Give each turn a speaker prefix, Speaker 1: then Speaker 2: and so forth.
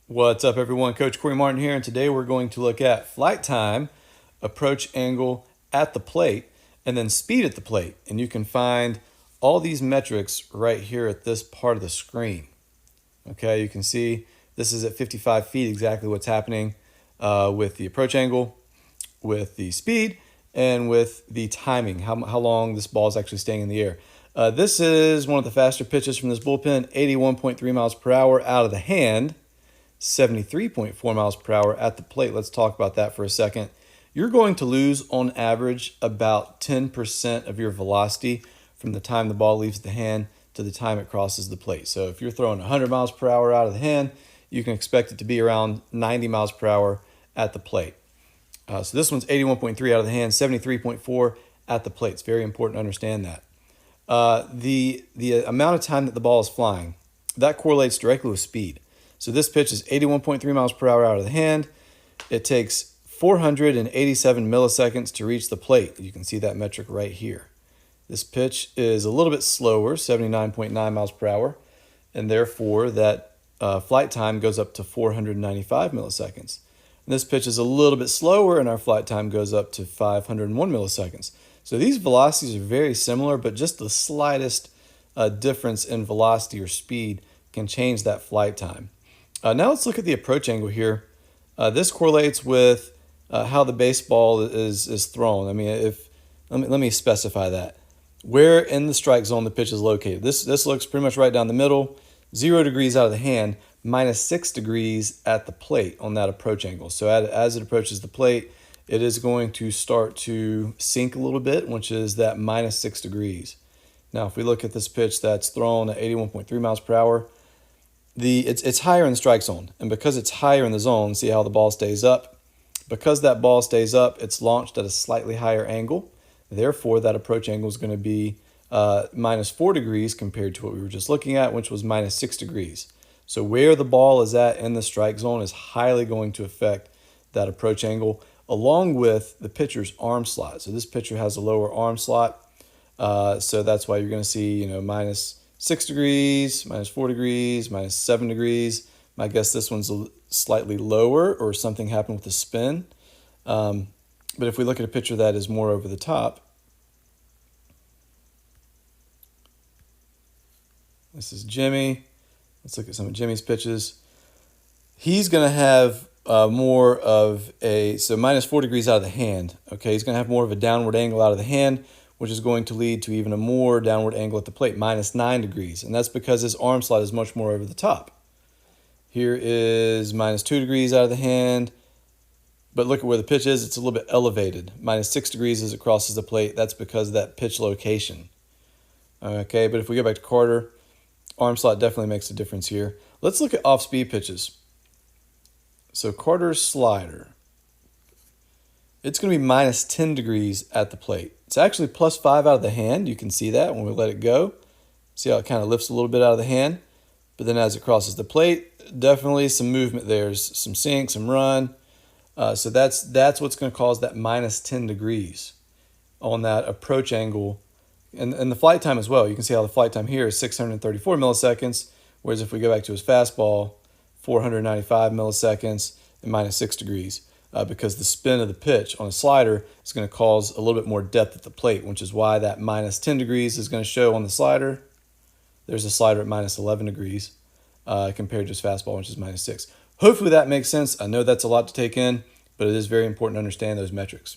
Speaker 1: What's up, everyone? Coach Corey Martin here, and today we're going to look at flight time, approach angle at the plate, and then speed at the plate. And you can find all these metrics right here at this part of the screen. Okay, you can see this is at 55 feet exactly what's happening with the approach angle, with the speed, and with the timing, how long this ball is actually staying in the air. This is one of the faster pitches from this bullpen, 81.3 miles per hour out of the hand. 73.4 miles per hour at the plate. Let's talk about that for a second. You're going to lose on average about 10% of your velocity from the time the ball leaves the hand to the time it crosses the plate. So if you're throwing 100 miles per hour out of the hand, you can expect it to be around 90 miles per hour at the plate. So this one's 81.3 out of the hand, 73.4 at the plate. It's very important to understand that. The amount of time that the ball is flying, that correlates directly with speed. So this pitch is 81.3 miles per hour out of the hand. It takes 487 milliseconds to reach the plate. You can see that metric right here. This pitch is a little bit slower, 79.9 miles per hour, and therefore that flight time goes up to 495 milliseconds. And this pitch is a little bit slower, and our flight time goes up to 501 milliseconds. So these velocities are very similar, but just the slightest difference in velocity or speed can change that flight time. Now let's look at the approach angle here. This correlates with how the baseball is thrown. I mean, let me specify that. Where in the strike zone the pitch is located. This looks pretty much right down the middle, 0 degrees out of the hand, -6 degrees at the plate on that approach angle. So as it approaches the plate, it is going to start to sink a little bit, which is that -6 degrees. Now, if we look at this pitch that's thrown at 81.3 miles per hour, it's higher in the strike zone, and because it's higher in the zone, see how the ball stays up? Because that ball stays up, it's launched at a slightly higher angle. Therefore, that approach angle is going to be -4 degrees compared to what we were just looking at, which was -6 degrees. So where the ball is at in the strike zone is highly going to affect that approach angle, along with the pitcher's arm slot. So this pitcher has a lower arm slot, so that's why you're going to see, -6 degrees, -4 degrees, -7 degrees. My guess this one's slightly lower, or something happened with the spin. But if we look at a pitcher that is more over the top, this is Jimmy. Let's look at some of Jimmy's pitches. He's going to have more of so -4 degrees out of the hand. Okay, he's going to have more of a downward angle out of the hand, which is going to lead to even a more downward angle at the plate, -9 degrees. And that's because his arm slot is much more over the top. Here is -2 degrees out of the hand. But look at where the pitch is. It's a little bit elevated. -6 degrees as it crosses the plate. That's because of that pitch location. Okay, but if we go back to Carter, arm slot definitely makes a difference here. Let's look at off-speed pitches. So Carter's slider, it's going to be -10 degrees at the plate. It's actually +5 out of the hand. You can see that when we let it go. See how it kind of lifts a little bit out of the hand. But then as it crosses the plate, definitely some movement there. There's some sink, some run. So that's what's going to cause that -10 degrees on that approach angle. And the flight time as well. You can see how the flight time here is 634 milliseconds. Whereas if we go back to his fastball, 495 milliseconds and -6 degrees. Because the spin of the pitch on a slider is going to cause a little bit more depth at the plate, which is why that -10 degrees is going to show on the slider. There's a slider at -11 degrees compared to his fastball, which is -6. Hopefully that makes sense. I know that's a lot to take in, but it is very important to understand those metrics.